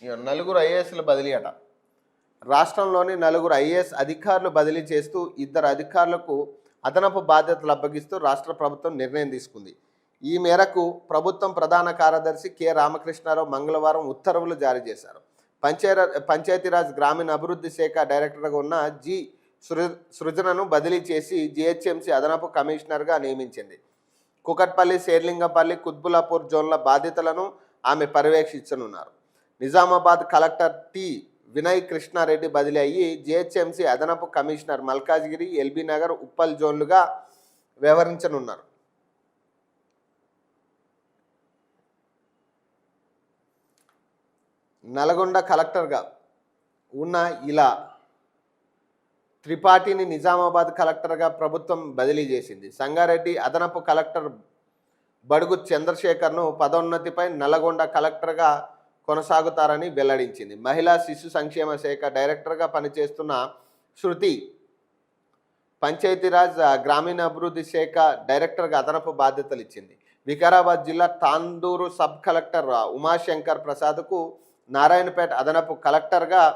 ఇక నలుగురు ఐఏఎస్ల బదిలీ అట. రాష్ట్రంలోని నలుగురు ఐఏఎస్ అధికారులు బదిలీ చేస్తూ ఇద్దరు అధికారులకు అదనపు బాధ్యతలు అప్పగిస్తూ రాష్ట్ర ప్రభుత్వం నిర్ణయం తీసుకుంది. ఈ మేరకు ప్రభుత్వం ప్రధాన కార్యదర్శి కె రామకృష్ణారావు మంగళవారం ఉత్తర్వులు జారీ చేశారు. పంచాయతీరాజ్ గ్రామీణ అభివృద్ధి శాఖ డైరెక్టర్గా ఉన్న జి సృజనను బదిలీ చేసి జిహెచ్ఎంసీ అదనపు కమిషనర్గా నియమించింది. కుకట్పల్లి, శేర్లింగపల్లి, కుత్బులాపూర్ జోన్ల బాధ్యతలను ఆమె పర్యవేక్షించనున్నారు. నిజామాబాద్ కలెక్టర్ టి వినయ్ కృష్ణారెడ్డి బదిలీ అయ్యి జిహెచ్ఎంసీ అదనపు కమిషనర్ మల్కాజ్గిరి, ఎల్బీ నగర్, ఉప్పల్ జోన్లుగా వ్యవహరించనున్నారు. నల్గొండ కలెక్టర్గా ఉన్న ఇలా త్రిపాఠిని నిజామాబాద్ కలెక్టర్గా ప్రభుత్వం బదిలీ చేసింది. సంగారెడ్డి అదనపు కలెక్టర్ బడుగు చంద్రశేఖర్ను పదోన్నతిపై నల్గొండ కలెక్టర్గా కొనసాగుతారని వెల్లడించింది. మహిళా శిశు సంక్షేమ శాఖ డైరెక్టర్గా పనిచేస్తున్న శృతి పంచాయతీరాజ్ గ్రామీణాభివృద్ధి శాఖ డైరెక్టర్గా అదనపు బాధ్యతలు ఇచ్చింది. వికారాబాద్ జిల్లా తాందూరు సబ్ కలెక్టర్ ఉమాశంకర్ ప్రసాద్కు నారాయణపేట అదనపు కలెక్టర్గా